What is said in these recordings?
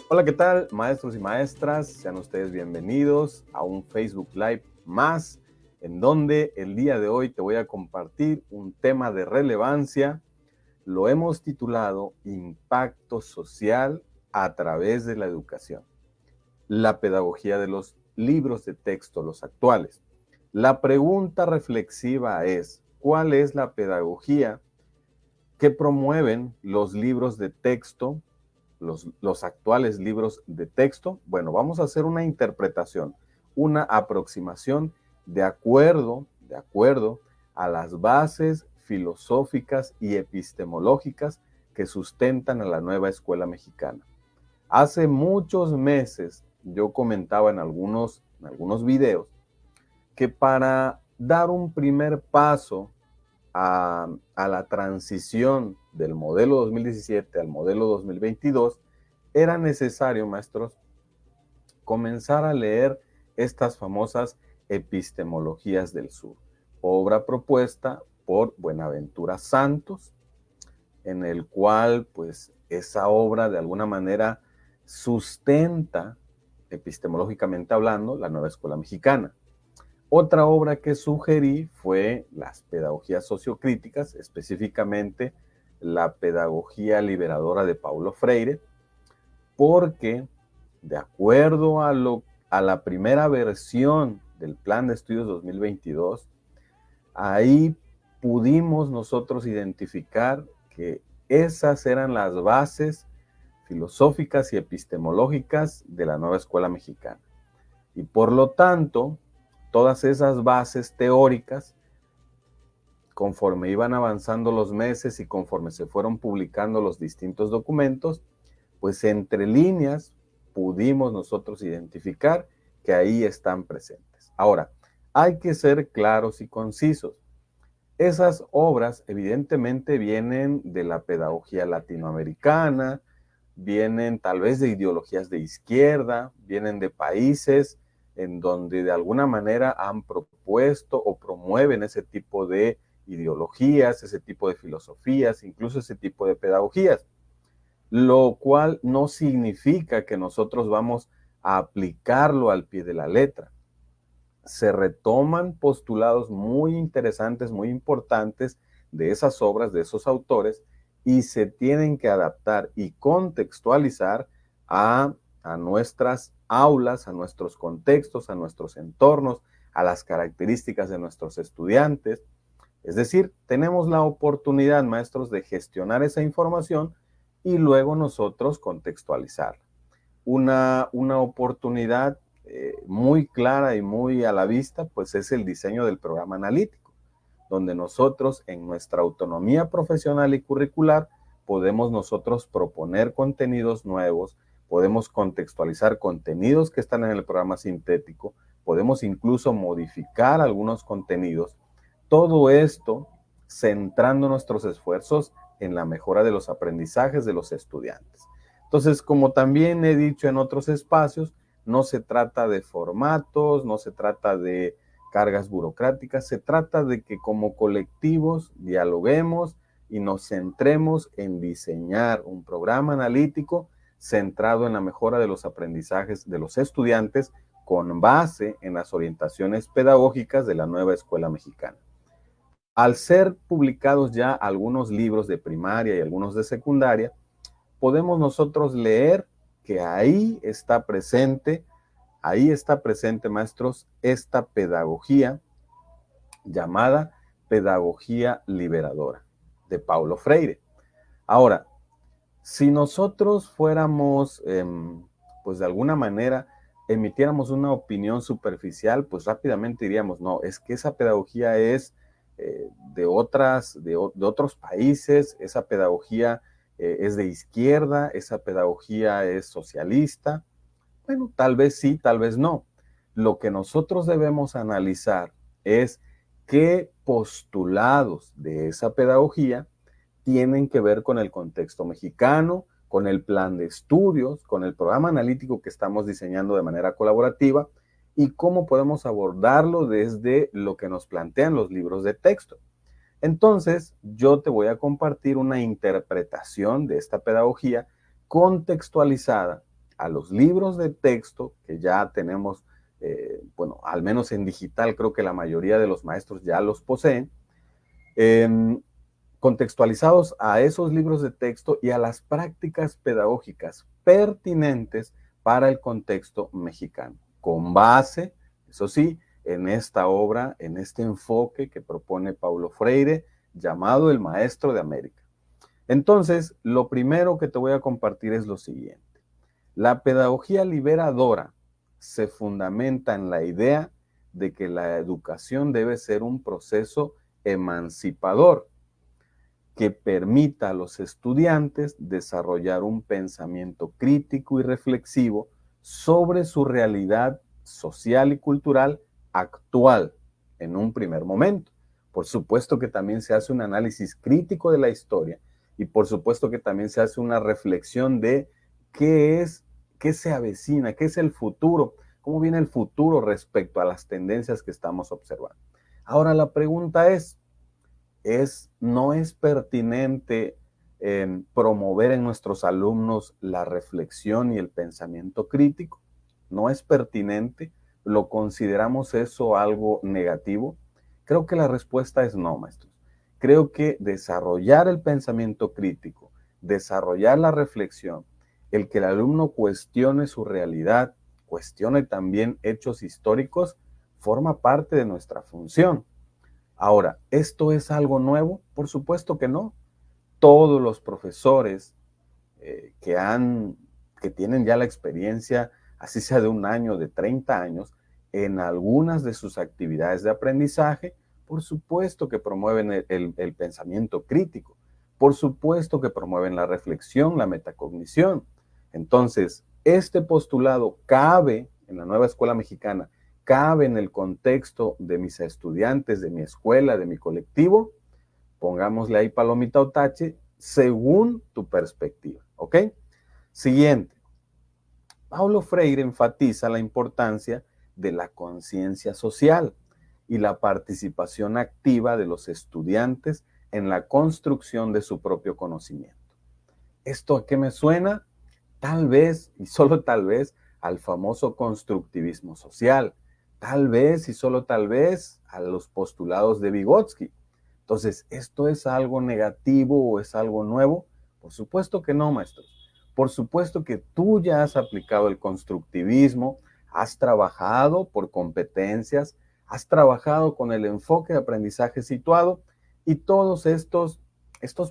Hola, ¿qué tal, maestros y maestras? Sean ustedes bienvenidos a un Facebook Live más, en donde el día de hoy te voy a compartir un tema de relevancia. Lo hemos titulado Impacto Social a través de la educación. La pedagogía de los libros de texto, los actuales. La pregunta reflexiva es, ¿cuál es la pedagogía que promueven los libros de texto, los actuales libros de texto? Bueno, vamos a hacer una interpretación, una aproximación de acuerdo a las bases filosóficas y epistemológicas que sustentan a la nueva escuela mexicana. Hace muchos meses yo comentaba en algunos videos que para dar un primer paso a la transición del modelo 2017 al modelo 2022, era necesario, maestros, comenzar a leer estas famosas epistemologías del sur, obra propuesta por Buenaventura Santos, en el cual pues esa obra de alguna manera sustenta, epistemológicamente hablando, la nueva escuela mexicana. Otra obra que sugerí fue las pedagogías sociocríticas, específicamente la pedagogía liberadora de Paulo Freire, porque de acuerdo a la primera versión del Plan de Estudios 2022, ahí pudimos nosotros identificar que esas eran las bases filosóficas y epistemológicas de la nueva escuela mexicana. Y por lo tanto, todas esas bases teóricas, conforme iban avanzando los meses y conforme se fueron publicando los distintos documentos, pues entre líneas pudimos nosotros identificar que ahí están presentes. Ahora, hay que ser claros y concisos. Esas obras evidentemente vienen de la pedagogía latinoamericana, vienen tal vez de ideologías de izquierda, vienen de países en donde de alguna manera han propuesto o promueven ese tipo de ideologías, ese tipo de filosofías, incluso ese tipo de pedagogías, lo cual no significa que nosotros vamos a aplicarlo al pie de la letra. Se retoman postulados muy interesantes, muy importantes de esas obras, de esos autores, y se tienen que adaptar y contextualizar a nuestras aulas, a nuestros contextos, a nuestros entornos, a las características de nuestros estudiantes. Es decir, tenemos la oportunidad, maestros, de gestionar esa información y luego nosotros contextualizarla. Una oportunidad muy clara y muy a la vista, pues es el diseño del programa analítico, donde nosotros en nuestra autonomía profesional y curricular podemos nosotros proponer contenidos nuevos, podemos contextualizar contenidos que están en el programa sintético, podemos incluso modificar algunos contenidos. Todo esto centrando nuestros esfuerzos en la mejora de los aprendizajes de los estudiantes. Entonces, como también he dicho en otros espacios, no se trata de formatos, no se trata de cargas burocráticas, se trata de que como colectivos dialoguemos y nos centremos en diseñar un programa analítico centrado en la mejora de los aprendizajes de los estudiantes con base en las orientaciones pedagógicas de la nueva escuela mexicana. Al ser publicados ya algunos libros de primaria y algunos de secundaria, podemos nosotros leer que ahí está presente, maestros, esta pedagogía llamada pedagogía liberadora de Paulo Freire. Ahora, si nosotros fuéramos, pues de alguna manera, emitiéramos una opinión superficial, pues rápidamente diríamos, no, es que esa pedagogía es de otros países, esa pedagogía es de izquierda, esa pedagogía es socialista. Bueno, tal vez sí, tal vez no. Lo que nosotros debemos analizar es qué postulados de esa pedagogía tienen que ver con el contexto mexicano, con el plan de estudios, con el programa analítico que estamos diseñando de manera colaborativa y cómo podemos abordarlo desde lo que nos plantean los libros de texto. Entonces, yo te voy a compartir una interpretación de esta pedagogía contextualizada a los libros de texto que ya tenemos, bueno, al menos en digital, creo que la mayoría de los maestros ya los poseen, eh, contextualizados a esos libros de texto y a las prácticas pedagógicas pertinentes para el contexto mexicano, con base, eso sí, en esta obra, en este enfoque que propone Paulo Freire, llamado el Maestro de América. Entonces, lo primero que te voy a compartir es lo siguiente. La pedagogía liberadora se fundamenta en la idea de que la educación debe ser un proceso emancipador que permita a los estudiantes desarrollar un pensamiento crítico y reflexivo sobre su realidad social y cultural actual en un primer momento. Por supuesto que también se hace un análisis crítico de la historia y por supuesto que también se hace una reflexión de qué es, qué se avecina, qué es el futuro, cómo viene el futuro respecto a las tendencias que estamos observando. Ahora la pregunta no es pertinente promover en nuestros alumnos la reflexión y el pensamiento crítico, no es pertinente, lo consideramos eso algo negativo. Creo que la respuesta es no, maestros. Creo que desarrollar el pensamiento crítico, desarrollar la reflexión, el que el alumno cuestione su realidad, cuestione también hechos históricos, forma parte de nuestra función. Ahora, ¿esto es algo nuevo? Por supuesto que no. Todos los profesores que tienen ya la experiencia, así sea de un año, de 30 años, en algunas de sus actividades de aprendizaje, por supuesto que promueven el pensamiento crítico, por supuesto que promueven la reflexión, la metacognición. Entonces, este postulado cabe en la nueva escuela mexicana, cabe en el contexto de mis estudiantes, de mi escuela, de mi colectivo, pongámosle ahí palomita o tache, según tu perspectiva, ¿ok? Siguiente. Paulo Freire enfatiza la importancia de la conciencia social y la participación activa de los estudiantes en la construcción de su propio conocimiento. ¿Esto a qué me suena? Tal vez, y solo tal vez, al famoso constructivismo social, tal vez y solo tal vez a los postulados de Vygotsky. Entonces, ¿esto es algo negativo o es algo nuevo? Por supuesto que no, maestros. Por supuesto que tú ya has aplicado el constructivismo, has trabajado por competencias, has trabajado con el enfoque de aprendizaje situado y todos estos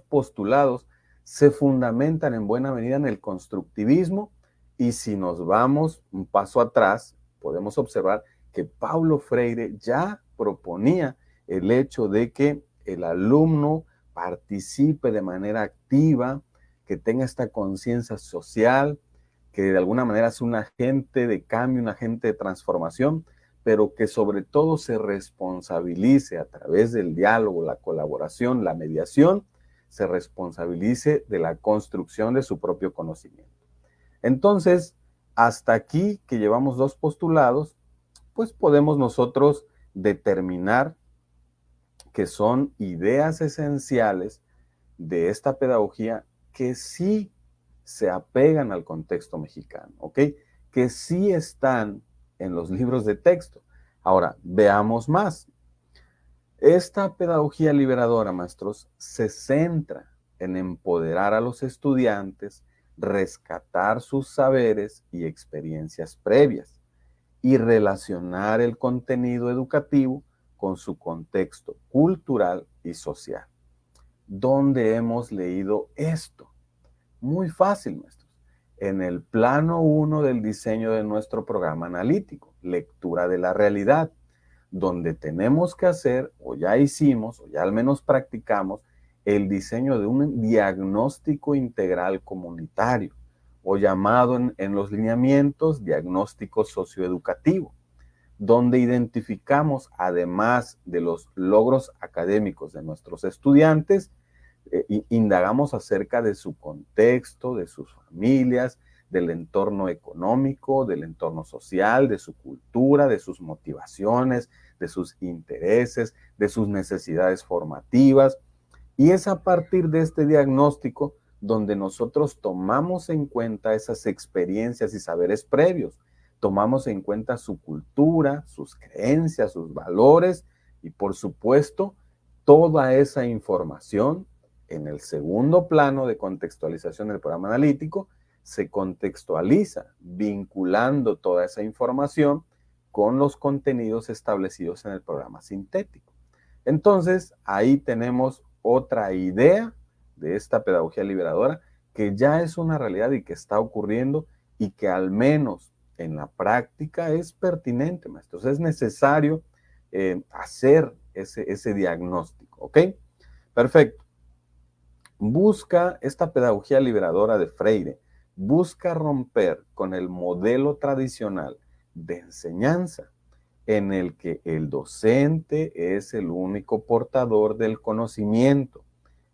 postulados se fundamentan en buena medida en el constructivismo y si nos vamos un paso atrás, podemos observar que Paulo Freire ya proponía el hecho de que el alumno participe de manera activa, que tenga esta conciencia social, que de alguna manera es un agente de cambio, un agente de transformación, pero que sobre todo se responsabilice a través del diálogo, la colaboración, la mediación, se responsabilice de la construcción de su propio conocimiento. Entonces, hasta aquí que llevamos dos postulados, pues podemos nosotros determinar que son ideas esenciales de esta pedagogía que sí se apegan al contexto mexicano, ¿ok? Que sí están en los libros de texto. Ahora, veamos más. Esta pedagogía liberadora, maestros, se centra en empoderar a los estudiantes, rescatar sus saberes y experiencias previas y relacionar el contenido educativo con su contexto cultural y social. ¿Dónde hemos leído esto? Muy fácil, maestros. En el plano 1 del diseño de nuestro programa analítico, lectura de la realidad, donde tenemos que hacer, o ya hicimos, o ya al menos practicamos, el diseño de un diagnóstico integral comunitario, o llamado en los lineamientos diagnóstico socioeducativo, donde identificamos, además de los logros académicos de nuestros estudiantes, indagamos acerca de su contexto, de sus familias, del entorno económico, del entorno social, de su cultura, de sus motivaciones, de sus intereses, de sus necesidades formativas. Y es a partir de este diagnóstico donde nosotros tomamos en cuenta esas experiencias y saberes previos, tomamos en cuenta su cultura, sus creencias, sus valores y por supuesto toda esa información en el segundo plano de contextualización del programa analítico se contextualiza vinculando toda esa información con los contenidos establecidos en el programa sintético. Entonces, ahí tenemos otra idea de esta pedagogía liberadora que ya es una realidad y que está ocurriendo y que al menos en la práctica es pertinente, maestros. Es necesario hacer ese diagnóstico, ¿ok? Perfecto. Busca esta pedagogía liberadora de Freire, busca romper con el modelo tradicional de enseñanza en el que el docente es el único portador del conocimiento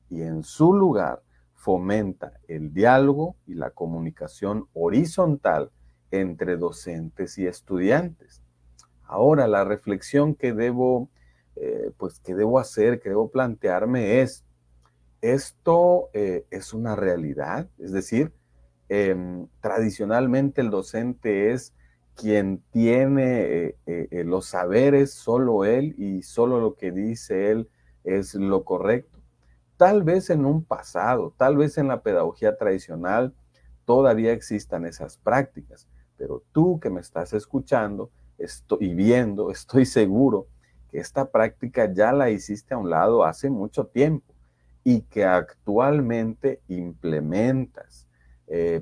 y en su lugar fomenta el diálogo y la comunicación horizontal entre docentes y estudiantes. Ahora, la reflexión que debo hacer, que debo plantearme es, ¿esto es una realidad? Es decir, tradicionalmente el docente es quien tiene los saberes, solo él, y solo lo que dice él es lo correcto. Tal vez en un pasado, tal vez en la pedagogía tradicional todavía existan esas prácticas, pero tú que me estás escuchando y viendo, estoy seguro que esta práctica ya la hiciste a un lado hace mucho tiempo y que actualmente implementas,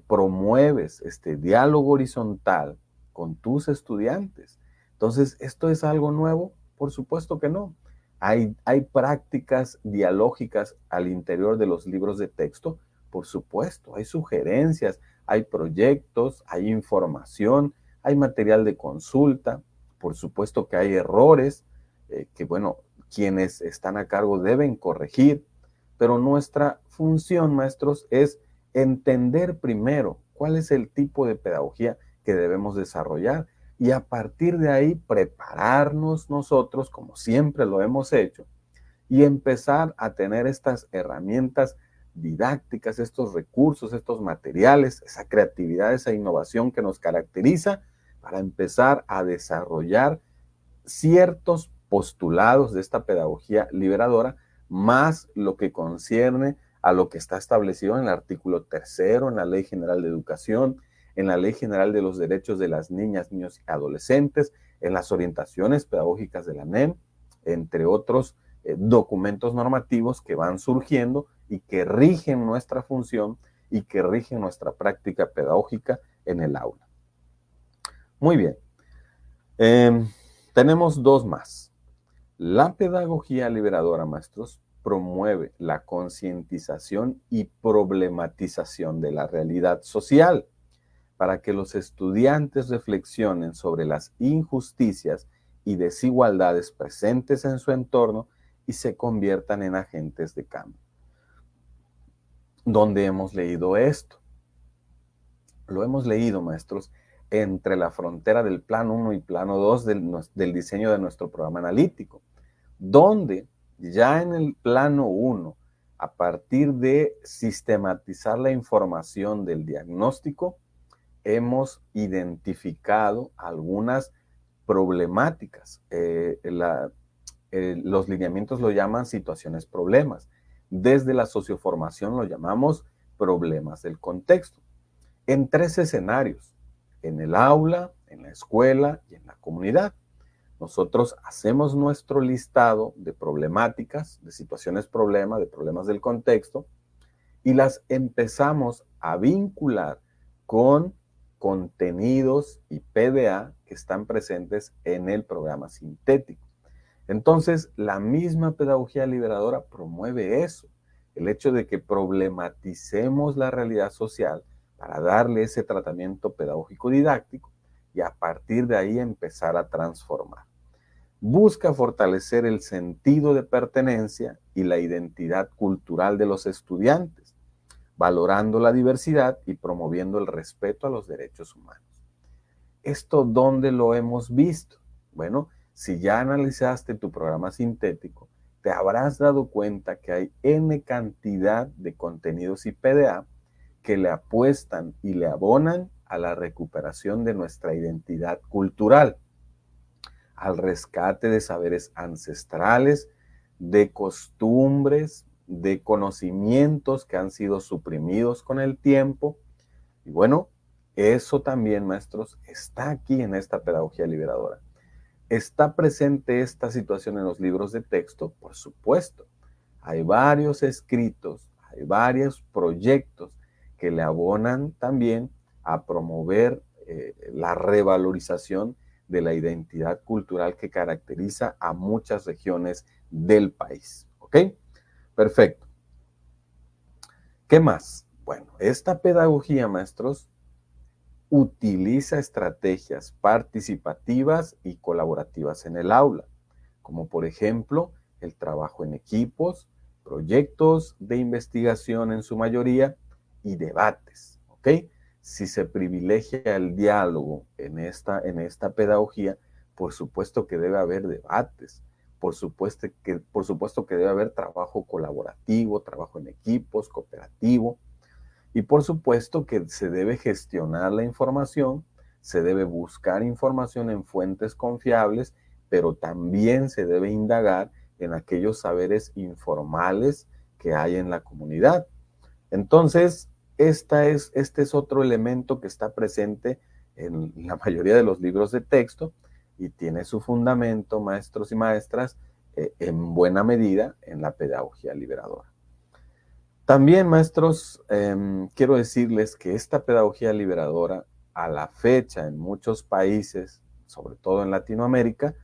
promueves este diálogo horizontal con tus estudiantes. Entonces, ¿esto es algo nuevo? Por supuesto que no. Hay prácticas dialógicas al interior de los libros de texto, por supuesto. Hay sugerencias, hay proyectos, hay información, hay material de consulta. Por supuesto que hay errores que, bueno, quienes están a cargo deben corregir. Pero nuestra función, maestros, es entender primero cuál es el tipo de pedagogía que debemos desarrollar y a partir de ahí prepararnos nosotros, como siempre lo hemos hecho, y empezar a tener estas herramientas didácticas, estos recursos, estos materiales, esa creatividad, esa innovación que nos caracteriza para empezar a desarrollar ciertos postulados de esta pedagogía liberadora, más lo que concierne a lo que está establecido en el artículo 3º, en la Ley General de Educación, en la Ley General de los Derechos de las Niñas, Niños y Adolescentes, en las orientaciones pedagógicas de la NEM, entre otros documentos normativos que van surgiendo y que rigen nuestra función y que rigen nuestra práctica pedagógica en el aula. Muy bien. Tenemos dos más. La pedagogía liberadora, maestros, promueve la concientización y problematización de la realidad social para que los estudiantes reflexionen sobre las injusticias y desigualdades presentes en su entorno y se conviertan en agentes de cambio. ¿Dónde hemos leído esto? Lo hemos leído, maestros, entre la frontera del plano 1 y plano 2 del diseño de nuestro programa analítico, donde ya en el plano 1, a partir de sistematizar la información del diagnóstico, hemos identificado algunas problemáticas. Los lineamientos lo llaman situaciones problemas. Desde la socioformación lo llamamos problemas del contexto. En 3 escenarios, en el aula, en la escuela y en la comunidad. Nosotros hacemos nuestro listado de problemáticas, de situaciones problema, de problemas del contexto, y las empezamos a vincular con contenidos y PDA que están presentes en el programa sintético. Entonces, la misma pedagogía liberadora promueve eso, el hecho de que problematicemos la realidad social para darle ese tratamiento pedagógico didáctico y a partir de ahí empezar a transformar. Busca fortalecer el sentido de pertenencia y la identidad cultural de los estudiantes, valorando la diversidad y promoviendo el respeto a los derechos humanos. ¿Esto dónde lo hemos visto? Bueno, Si ya analizaste tu programa sintético, te habrás dado cuenta que hay N cantidad de contenidos y PDA que le apuestan y le abonan a la recuperación de nuestra identidad cultural, al rescate de saberes ancestrales, de costumbres, de conocimientos que han sido suprimidos con el tiempo. Y bueno, eso también, maestros, está aquí en esta pedagogía liberadora. ¿Está presente esta situación en los libros de texto? Por supuesto. Hay varios escritos, hay varios proyectos que le abonan también a promover la revalorización de la identidad cultural que caracteriza a muchas regiones del país. ¿Ok? Perfecto. ¿Qué más? Bueno, esta pedagogía, maestros, utiliza estrategias participativas y colaborativas en el aula, como por ejemplo el trabajo en equipos, proyectos de investigación en su mayoría y debates, ¿ok? Si se privilegia el diálogo en esta pedagogía, por supuesto que debe haber debates, por supuesto que debe haber trabajo colaborativo, trabajo en equipos, cooperativo, y por supuesto que se debe gestionar la información, se debe buscar información en fuentes confiables, pero también se debe indagar en aquellos saberes informales que hay en la comunidad. Entonces, este es otro elemento que está presente en la mayoría de los libros de texto y tiene su fundamento, maestros y maestras, en buena medida en la pedagogía liberadora. También, maestros, quiero decirles que esta pedagogía liberadora, a la fecha en muchos países, sobre todo en Latinoamérica,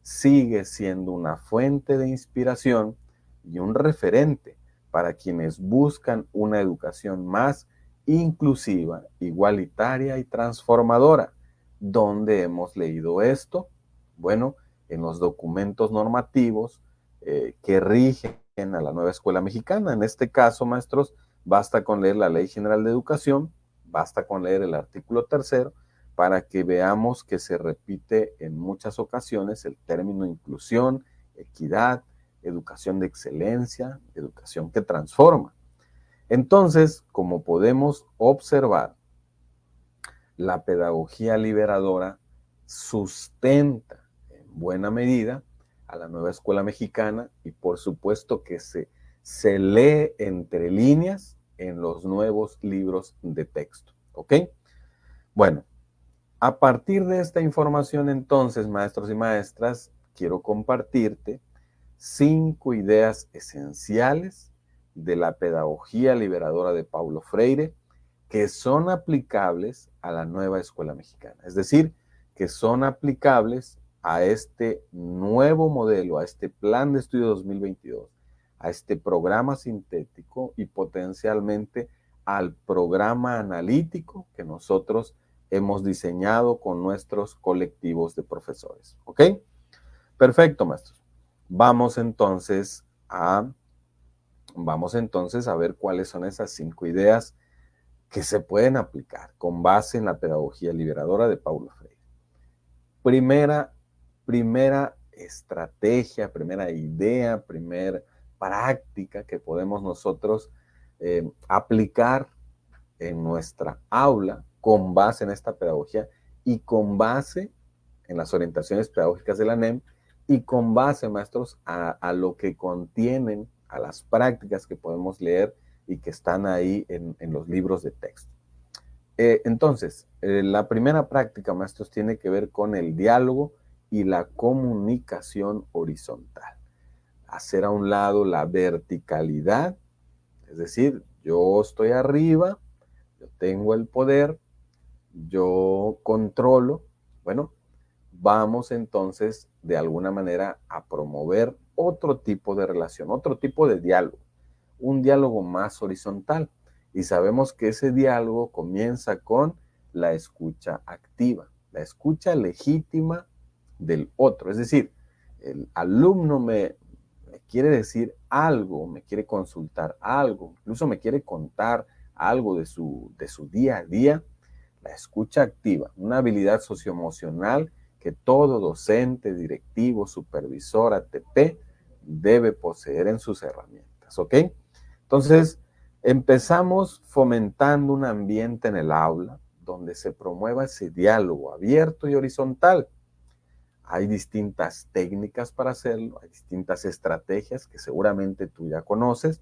sigue siendo una fuente de inspiración y un referente para quienes buscan una educación más inclusiva, igualitaria y transformadora. ¿Dónde hemos leído esto? Bueno, en los documentos normativos que rigen a la nueva escuela mexicana. En este caso, maestros, basta con leer la Ley General de Educación, basta con leer el artículo 3 para que veamos que se repite en muchas ocasiones el término inclusión, equidad, educación de excelencia, educación que transforma. Entonces, como podemos observar, la pedagogía liberadora sustenta en buena medida a la nueva escuela mexicana y por supuesto que se lee entre líneas en los nuevos libros de texto. ¿Ok? Bueno, a partir de esta información entonces, maestros y maestras, quiero compartirte 5 ideas esenciales de la pedagogía liberadora de Paulo Freire que son aplicables a la nueva escuela mexicana. Es decir, que son aplicables a este nuevo modelo, a este plan de estudio 2022, a este programa sintético y potencialmente al programa analítico que nosotros hemos diseñado con nuestros colectivos de profesores. ¿Ok? Perfecto, maestros. Vamos entonces a ver cuáles son esas 5 ideas que se pueden aplicar con base en la pedagogía liberadora de Paulo Freire. Primera estrategia, primera idea, primera práctica que podemos nosotros aplicar en nuestra aula con base en esta pedagogía y con base en las orientaciones pedagógicas de la NEM y con base, maestros, a lo que contienen, a las prácticas que podemos leer y que están ahí en los libros de texto. Entonces, la primera práctica, maestros, tiene que ver con el diálogo y la comunicación horizontal. Hacer a un lado la verticalidad, es decir, yo estoy arriba, yo tengo el poder, yo controlo. Bueno, vamos entonces de alguna manera a promover otro tipo de relación, otro tipo de diálogo, un diálogo más horizontal. Y sabemos que ese diálogo comienza con la escucha activa, la escucha legítima del otro. Es decir, el alumno me quiere decir algo, me quiere consultar algo, incluso me quiere contar algo de su día a día. La escucha activa, una habilidad socioemocional que todo docente, directivo, supervisor, ATP debe poseer en sus herramientas, ¿ok? Entonces, empezamos fomentando un ambiente en el aula donde se promueva ese diálogo abierto y horizontal. Hay distintas técnicas para hacerlo, hay distintas estrategias que seguramente tú ya conoces,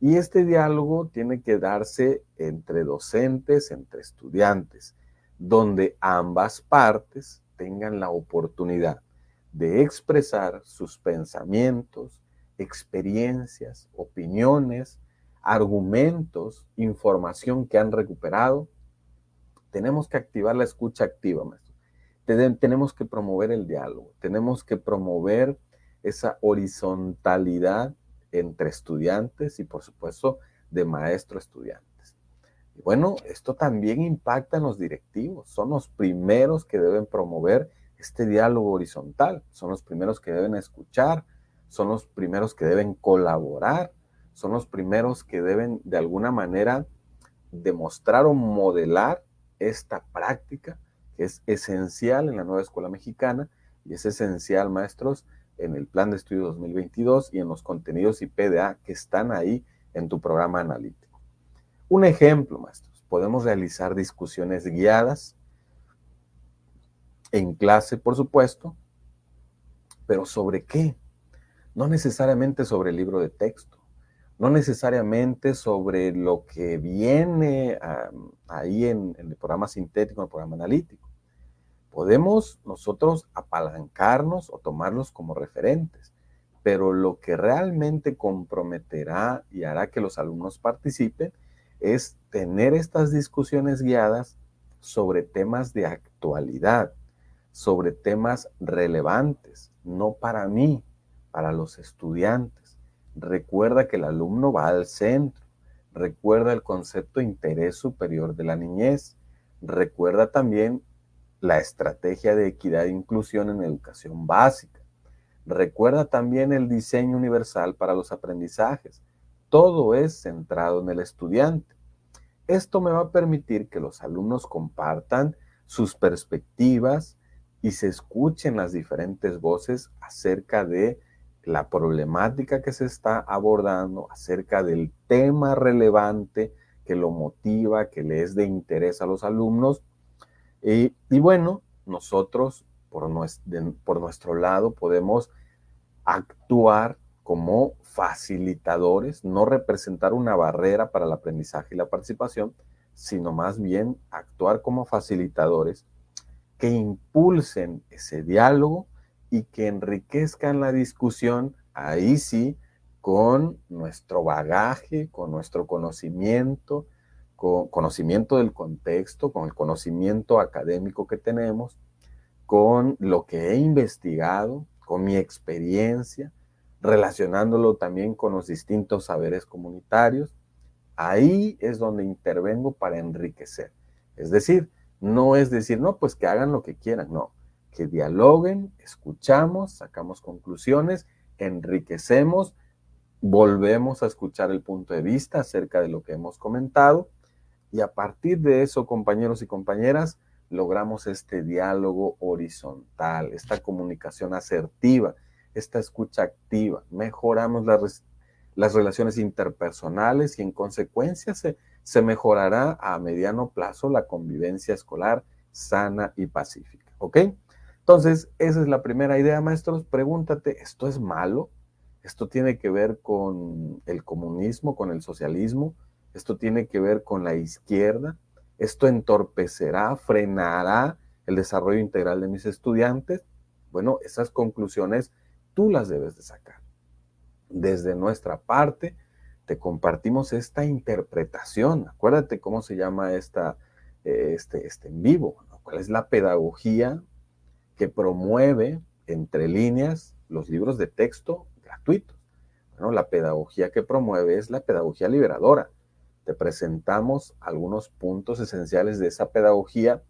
y este diálogo tiene que darse entre docentes, entre estudiantes, donde ambas partes tengan la oportunidad de expresar sus pensamientos, experiencias, opiniones, argumentos, información que han recuperado. Tenemos que activar la escucha activa, maestro. Tenemos que promover el diálogo, tenemos que promover esa horizontalidad entre estudiantes y, por supuesto, de maestro a estudiantes. Y bueno, esto también impacta en los directivos. Son los primeros que deben promover este diálogo horizontal, son los primeros que deben escuchar, son los primeros que deben colaborar, son los primeros que deben de alguna manera demostrar o modelar esta práctica que es esencial en la nueva escuela mexicana y es esencial, maestros, en el plan de estudio 2022 y en los contenidos IPDA que están ahí en tu programa analítico. Un ejemplo, maestros, podemos realizar discusiones guiadas en clase, por supuesto, pero ¿sobre qué? No necesariamente sobre el libro de texto, no necesariamente sobre lo que viene ahí en el programa sintético, en el programa analítico. Podemos nosotros apalancarnos o tomarlos como referentes, pero lo que realmente comprometerá y hará que los alumnos participen es tener estas discusiones guiadas sobre temas de actualidad, sobre temas relevantes, no para mí, para los estudiantes. Recuerda que el alumno va al centro, recuerda el concepto de interés superior de la niñez, recuerda también la estrategia de equidad e inclusión en educación básica. Recuerda también el diseño universal para los aprendizajes. Todo es centrado en el estudiante. Esto me va a permitir que los alumnos compartan sus perspectivas y se escuchen las diferentes voces acerca de la problemática que se está abordando, acerca del tema relevante que lo motiva, que le es de interés a los alumnos. Y bueno, nosotros por nuestro lado podemos actuar como facilitadores, no representar una barrera para el aprendizaje y la participación, sino más bien actuar como facilitadores que impulsen ese diálogo y que enriquezcan la discusión, ahí sí, con nuestro bagaje, con nuestro conocimiento, con conocimiento del contexto, con el conocimiento académico que tenemos, con lo que he investigado, con mi experiencia, relacionándolo también con los distintos saberes comunitarios. Ahí es donde intervengo para enriquecer. Es decir, no es decir, no, pues que hagan lo que quieran, no. Que dialoguen, escuchamos, sacamos conclusiones, enriquecemos, volvemos a escuchar el punto de vista acerca de lo que hemos comentado y a partir de eso, compañeros y compañeras, logramos este diálogo horizontal, esta comunicación asertiva, esta escucha activa, mejoramos las relaciones interpersonales y en consecuencia se mejorará a mediano plazo la convivencia escolar sana y pacífica, ¿ok? Entonces, esa es la primera idea, maestros. Pregúntate, ¿esto es malo? ¿Esto tiene que ver con el comunismo, con el socialismo? ¿Esto tiene que ver con la izquierda? ¿Esto entorpecerá, frenará el desarrollo integral de mis estudiantes? Bueno, esas conclusiones tú las debes de sacar. Desde nuestra parte, te compartimos esta interpretación. Acuérdate cómo se llama este en vivo, ¿no? ¿Cuál es la pedagogía que promueve, entre líneas, los libros de texto gratuitos? Bueno, la pedagogía que promueve es la pedagogía liberadora. Te presentamos algunos puntos esenciales de esa pedagogía,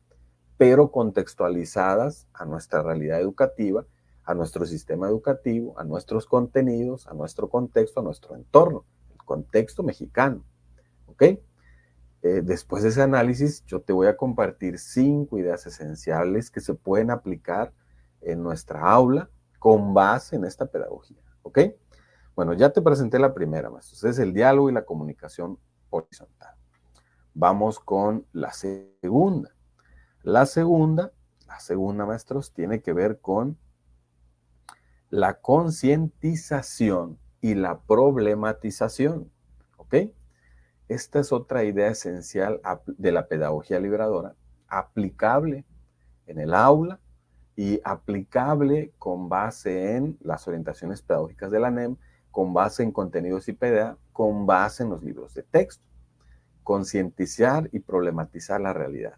pero contextualizadas a nuestra realidad educativa, a nuestro sistema educativo, a nuestros contenidos, a nuestro contexto, a nuestro entorno, el contexto mexicano. ¿Ok? Después de ese análisis, yo te voy a compartir 5 ideas esenciales que se pueden aplicar en nuestra aula con base en esta pedagogía, ¿ok? Bueno, ya te presenté la primera, maestros, es el diálogo y la comunicación horizontal. Vamos con la segunda. La segunda, maestros, tiene que ver con la concientización y la problematización, ¿ok? Esta es otra idea esencial de la pedagogía liberadora, aplicable en el aula y aplicable con base en las orientaciones pedagógicas de la NEM, con base en contenidos IPEDA, con base en los libros de texto. Concientizar y problematizar la realidad.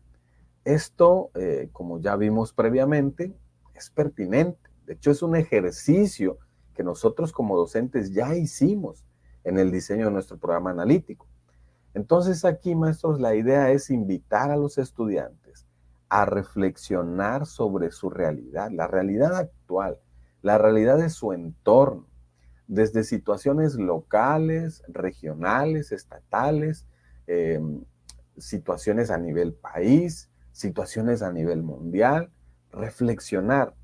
Esto, como ya vimos previamente, es pertinente. De hecho, es un ejercicio que nosotros como docentes ya hicimos en el diseño de nuestro programa analítico. Entonces aquí, maestros, la idea es invitar a los estudiantes a reflexionar sobre su realidad, la realidad actual, la realidad de su entorno, desde situaciones locales, regionales, estatales, situaciones a nivel país, situaciones a nivel mundial, reflexionar.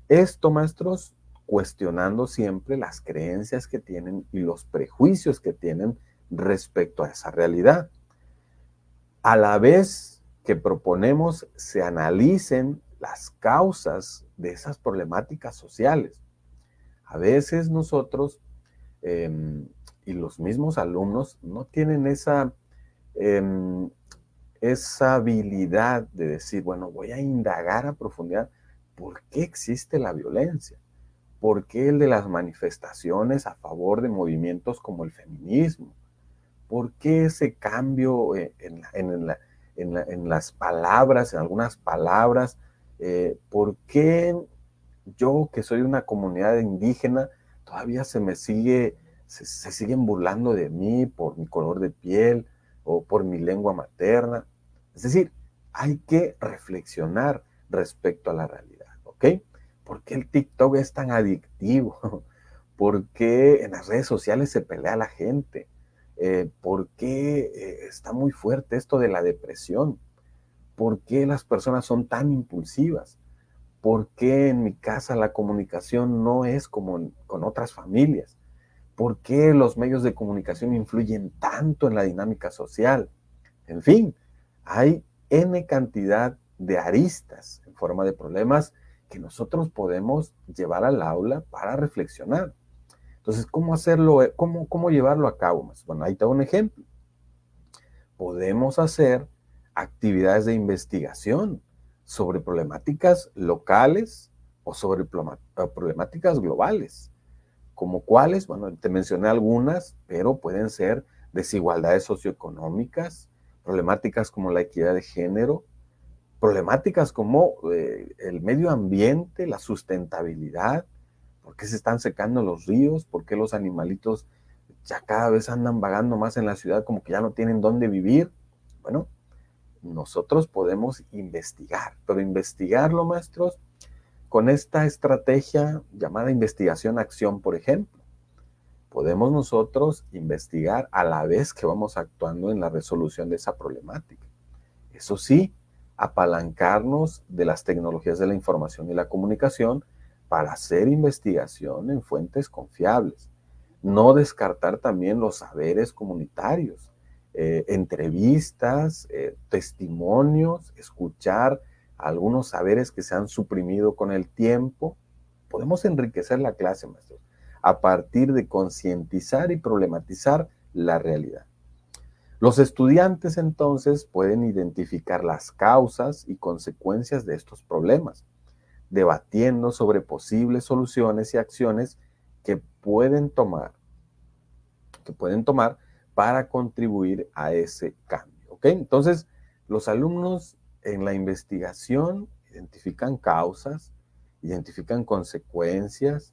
Esto, maestros, cuestionando siempre las creencias que tienen y los prejuicios que tienen respecto a esa realidad. A la vez que proponemos se analicen las causas de esas problemáticas sociales. A veces nosotros y los mismos alumnos no tienen esa habilidad de decir, bueno, voy a indagar a profundidad por qué existe la violencia, por qué el de las manifestaciones a favor de movimientos como el feminismo, por qué ese cambio en las palabras, en algunas palabras, por qué yo que soy una comunidad indígena todavía se siguen burlando de mí por mi color de piel o por mi lengua materna. Es decir, hay que reflexionar respecto a la realidad, ¿ok? ¿Por qué el TikTok es tan adictivo? ¿Por qué en las redes sociales se pelea la gente? ¿Por qué está muy fuerte esto de la depresión? ¿Por qué las personas son tan impulsivas? ¿Por qué en mi casa la comunicación no es como con otras familias? ¿Por qué los medios de comunicación influyen tanto en la dinámica social? En fin, hay N cantidad de aristas en forma de problemas que nosotros podemos llevar al aula para reflexionar. Entonces, ¿cómo hacerlo? ¿Cómo llevarlo a cabo? Bueno, ahí te doy un ejemplo. Podemos hacer actividades de investigación sobre problemáticas locales o sobre problemáticas globales. ¿Como cuáles? Bueno, te mencioné algunas, pero pueden ser desigualdades socioeconómicas, problemáticas como la equidad de género, problemáticas como el medio ambiente, la sustentabilidad, por qué se están secando los ríos, por qué los animalitos ya cada vez andan vagando más en la ciudad como que ya no tienen dónde vivir. Bueno, nosotros podemos investigar, pero investigarlo, maestros, con esta estrategia llamada investigación-acción, por ejemplo. Podemos nosotros investigar a la vez que vamos actuando en la resolución de esa problemática. Eso sí, apalancarnos de las tecnologías de la información y la comunicación para hacer investigación en fuentes confiables. No descartar también los saberes comunitarios, entrevistas, testimonios, escuchar algunos saberes que se han suprimido con el tiempo. Podemos enriquecer la clase, maestros, a partir de concientizar y problematizar la realidad. Los estudiantes entonces pueden identificar las causas y consecuencias de estos problemas, debatiendo sobre posibles soluciones y acciones que pueden tomar para contribuir a ese cambio, ¿ok? Entonces, los alumnos en la investigación identifican causas, identifican consecuencias,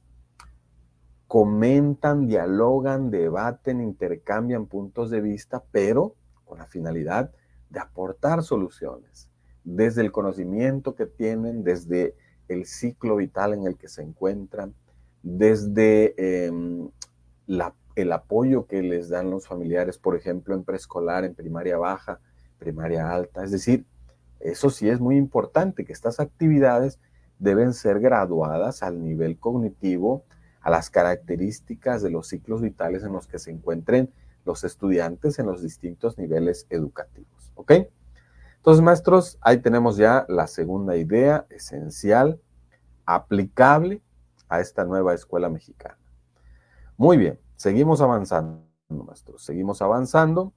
comentan, dialogan, debaten, intercambian puntos de vista, pero con la finalidad de aportar soluciones desde el conocimiento que tienen, desde el ciclo vital en el que se encuentran, desde el apoyo que les dan los familiares, por ejemplo, en preescolar, en primaria baja, primaria alta. Es decir, eso sí es muy importante, que estas actividades deben ser graduadas al nivel cognitivo, a las características de los ciclos vitales en los que se encuentren los estudiantes en los distintos niveles educativos. ¿Ok? Entonces, maestros, ahí tenemos ya la segunda idea esencial, aplicable a esta nueva escuela mexicana. Muy bien, seguimos avanzando, maestros, seguimos avanzando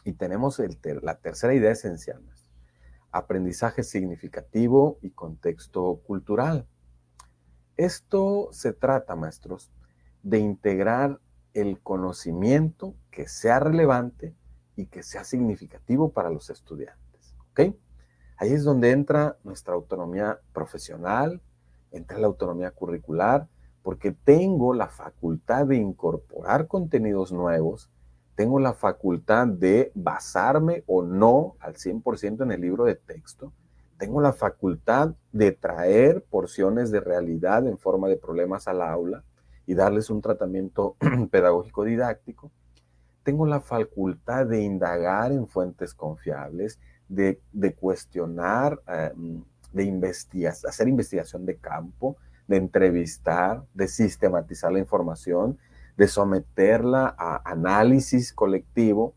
y tenemos la tercera idea esencial, maestros. Aprendizaje significativo y contexto cultural. Esto se trata, maestros, de integrar el conocimiento que sea relevante y que sea significativo para los estudiantes. ¿Ok? Ahí es donde entra nuestra autonomía profesional, entra la autonomía curricular, porque tengo la facultad de incorporar contenidos nuevos, tengo la facultad de basarme o no al 100% en el libro de texto, tengo la facultad de traer porciones de realidad en forma de problemas al aula y darles un tratamiento pedagógico didáctico. Tengo la facultad de indagar en fuentes confiables, de cuestionar, hacer investigación de campo, de entrevistar, de sistematizar la información, de someterla a análisis colectivo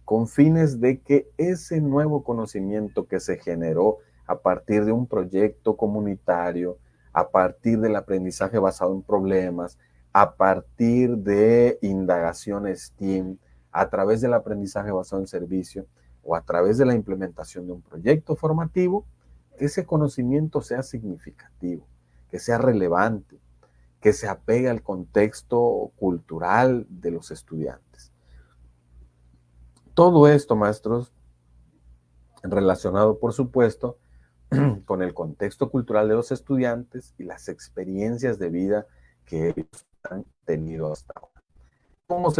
con fines de que ese nuevo conocimiento que se generó a partir de un proyecto comunitario, a partir del aprendizaje basado en problemas, a partir de indagación STEAM, a través del aprendizaje basado en servicio o a través de la implementación de un proyecto formativo, que ese conocimiento sea significativo, que sea relevante, que se apegue al contexto cultural de los estudiantes. Todo esto, maestros, relacionado, por supuesto, con el contexto cultural de los estudiantes y las experiencias de vida que ellos han tenido hasta ahora. ¿Cómo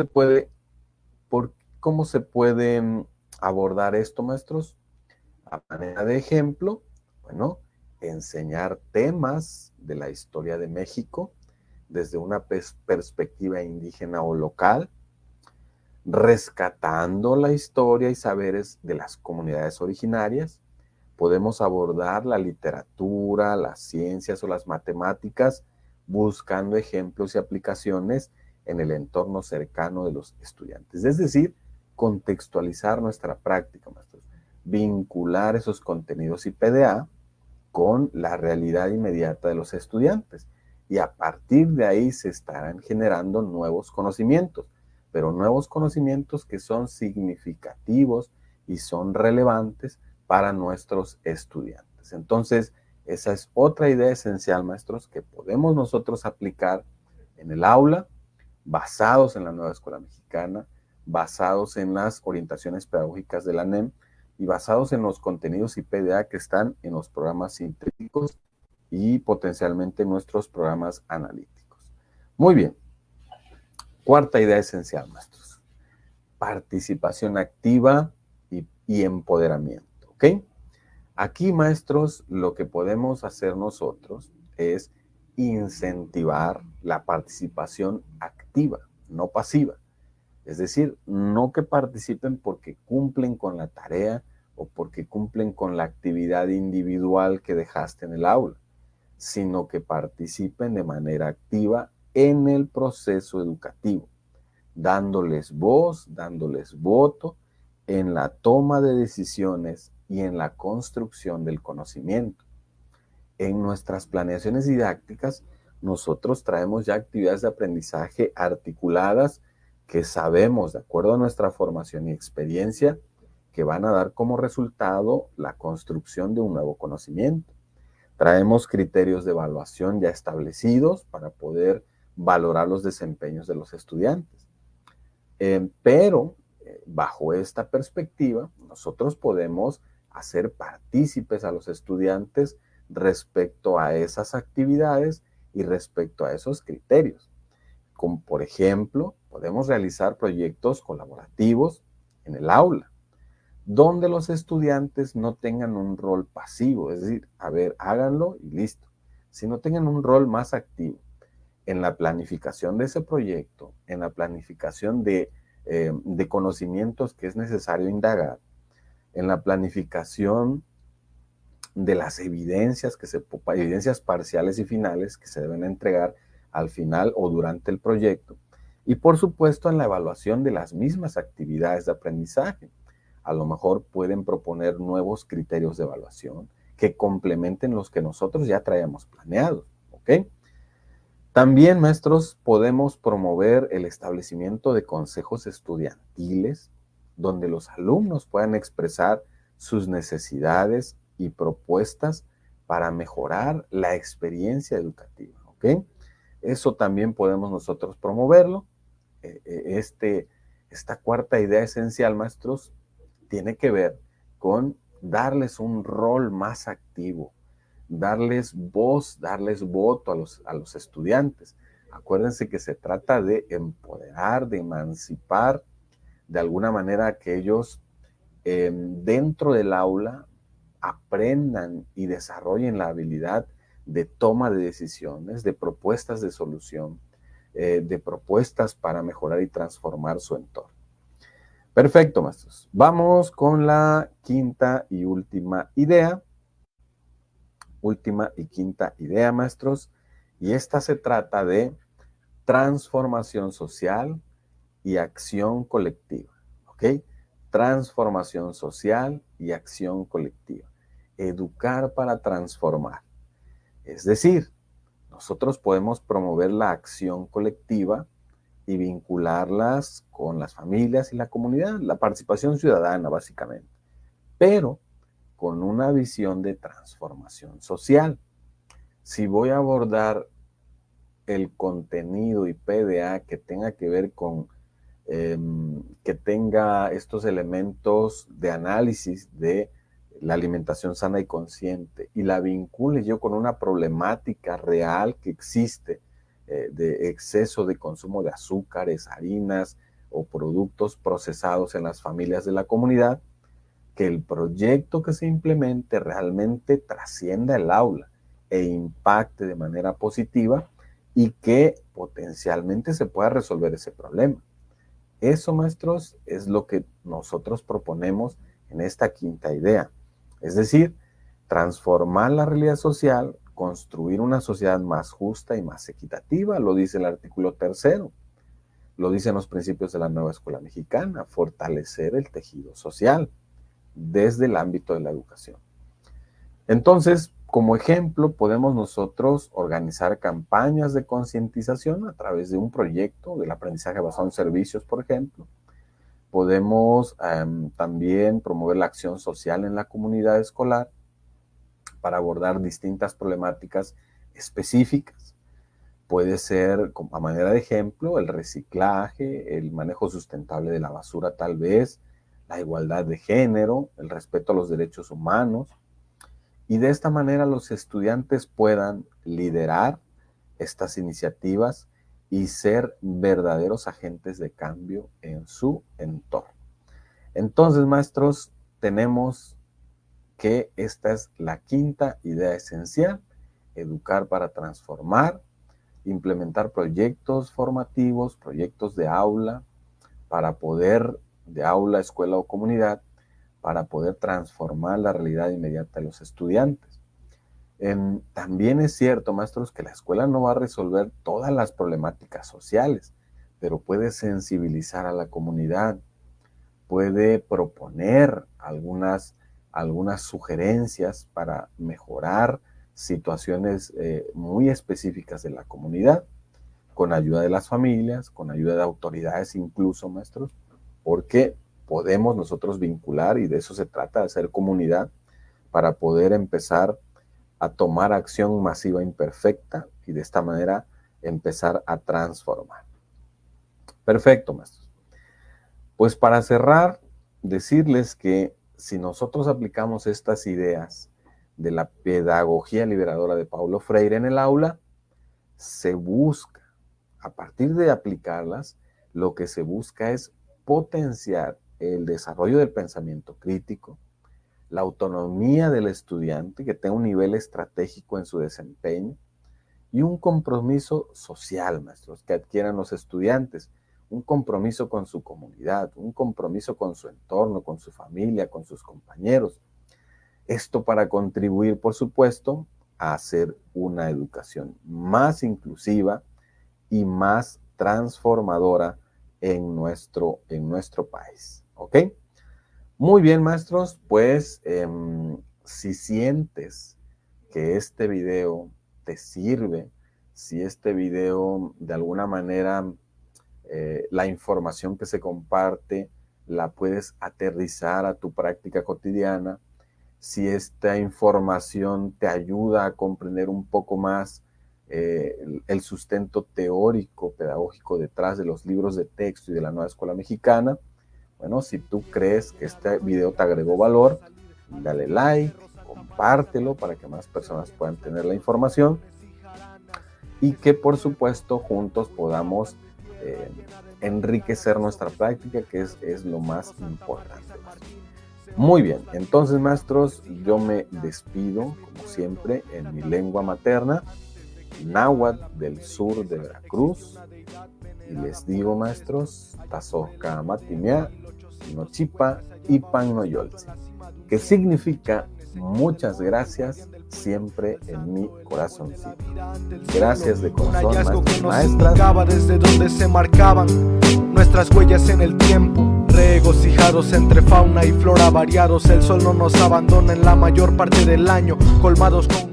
se puede abordar esto, maestros? A manera de ejemplo, bueno, enseñar temas de la historia de México desde una perspectiva indígena o local, rescatando la historia y saberes de las comunidades originarias. Podemos abordar la literatura, las ciencias o las matemáticas buscando ejemplos y aplicaciones en el entorno cercano de los estudiantes. Es decir, contextualizar nuestra práctica, maestros. Vincular esos contenidos IPDA con la realidad inmediata de los estudiantes. Y a partir de ahí se estarán generando nuevos conocimientos, pero nuevos conocimientos que son significativos y son relevantes para nuestros estudiantes. Entonces, esa es otra idea esencial, maestros, que podemos nosotros aplicar en el aula, basados en la nueva escuela mexicana, basados en las orientaciones pedagógicas de la NEM y basados en los contenidos IPDA que están en los programas científicos y potencialmente en nuestros programas analíticos. Muy bien. Cuarta idea esencial, maestros. Participación activa y empoderamiento, ¿ok? Aquí, maestros, lo que podemos hacer nosotros es incentivar la participación activa, no pasiva. Es decir, no que participen porque cumplen con la tarea o porque cumplen con la actividad individual que dejaste en el aula, sino que participen de manera activa en el proceso educativo, dándoles voz, dándoles voto en la toma de decisiones y en la construcción del conocimiento. En nuestras planeaciones didácticas, nosotros traemos ya actividades de aprendizaje articuladas que sabemos, de acuerdo a nuestra formación y experiencia, que van a dar como resultado la construcción de un nuevo conocimiento. Traemos criterios de evaluación ya establecidos para poder valorar los desempeños de los estudiantes. Pero bajo esta perspectiva, nosotros podemos hacer partícipes a los estudiantes respecto a esas actividades y respecto a esos criterios. Como por ejemplo, podemos realizar proyectos colaborativos en el aula, donde los estudiantes no tengan un rol pasivo, es decir, a ver, háganlo y listo, sino tengan un rol más activo. en la planificación de ese proyecto, en la planificación de conocimientos que es necesario indagar, en la planificación de las evidencias, evidencias parciales y finales que se deben entregar al final o durante el proyecto. Y por supuesto en la evaluación de las mismas actividades de aprendizaje. A lo mejor pueden proponer nuevos criterios de evaluación que complementen los que nosotros ya traíamos planeados, ¿ok? También, maestros, podemos promover el establecimiento de consejos estudiantiles donde los alumnos puedan expresar sus necesidades y propuestas para mejorar la experiencia educativa, ¿ok? Eso también podemos nosotros promoverlo. Esta cuarta idea esencial, maestros, tiene que ver con darles un rol más activo, darles voz, darles voto a los estudiantes. Acuérdense que se trata de empoderar, de emancipar, de alguna manera que ellos dentro del aula aprendan y desarrollen la habilidad de toma de decisiones, de propuestas de solución, de propuestas para mejorar y transformar su entorno. Perfecto, maestros. Vamos con la quinta y última idea. Última y quinta idea, maestros. Y esta se trata de transformación social y acción colectiva. ¿Ok? Transformación social y acción colectiva. Educar para transformar. Es decir, nosotros podemos promover la acción colectiva y vincularlas con las familias y la comunidad, la participación ciudadana básicamente, pero con una visión de transformación social. Si voy a abordar el contenido y PDA que tenga que ver con, que tenga estos elementos de análisis de la alimentación sana y consciente y la vincule yo con una problemática real que existe de exceso de consumo de azúcares, harinas o productos procesados en las familias de la comunidad, que el proyecto que se implemente realmente trascienda el aula e impacte de manera positiva y que potencialmente se pueda resolver ese problema. Eso, maestros, es lo que nosotros proponemos en esta quinta idea. Es decir, transformar la realidad social, construir una sociedad más justa y más equitativa, lo dice el artículo 3º, lo dicen los principios de la nueva escuela mexicana, fortalecer el tejido social desde el ámbito de la educación. Entonces, como ejemplo, podemos nosotros organizar campañas de concientización a través de un proyecto del aprendizaje basado en servicios, por ejemplo. Podemos también promover la acción social en la comunidad escolar para abordar distintas problemáticas específicas. Puede ser, a manera de ejemplo, el reciclaje, el manejo sustentable de la basura tal vez, la igualdad de género, el respeto a los derechos humanos. Y de esta manera los estudiantes puedan liderar estas iniciativas y ser verdaderos agentes de cambio en su entorno. Entonces, maestros, tenemos que esta es la quinta idea esencial: educar para transformar, implementar proyectos formativos, proyectos de aula, para poder, de aula, escuela o comunidad, para poder transformar la realidad inmediata de los estudiantes. También es cierto, maestros, que la escuela no va a resolver todas las problemáticas sociales, pero puede sensibilizar a la comunidad, puede proponer algunas sugerencias para mejorar situaciones muy específicas de la comunidad, con ayuda de las familias, con ayuda de autoridades incluso, maestros, porque podemos nosotros vincular, y de eso se trata, de hacer comunidad, para poder empezar a tomar acción masiva imperfecta y de esta manera empezar a transformar. Perfecto, maestros. Pues para cerrar, decirles que si nosotros aplicamos estas ideas de la pedagogía liberadora de Paulo Freire en el aula, se busca, a partir de aplicarlas, lo que se busca es potenciar el desarrollo del pensamiento crítico, la autonomía del estudiante, que tenga un nivel estratégico en su desempeño, y un compromiso social, maestros, que adquieran los estudiantes, un compromiso con su comunidad, un compromiso con su entorno, con su familia, con sus compañeros. Esto para contribuir, por supuesto, a hacer una educación más inclusiva y más transformadora en nuestro país. ¿Ok? Muy bien, maestros, pues si sientes que este video te sirve, si este video de alguna manera la información que se comparte la puedes aterrizar a tu práctica cotidiana, si esta información te ayuda a comprender un poco más el sustento teórico, pedagógico detrás de los libros de texto y de la Nueva Escuela Mexicana, bueno, si tú crees que este video te agregó valor, dale like, compártelo para que más personas puedan tener la información y que por supuesto juntos podamos enriquecer nuestra práctica, que es lo más importante. Muy bien, entonces maestros, yo me despido como siempre en mi lengua materna, náhuatl del sur de Veracruz, y les digo, maestros, Tazohka Matimea, Nochipa y Pan Noyolzi, que significa muchas gracias siempre en mi corazoncito. Gracias de corazón, maestros y maestras. Desde donde se marcaban nuestras huellas en el tiempo, regocijados entre fauna y flora variados. El sol no nos abandona en la mayor parte del año, colmados con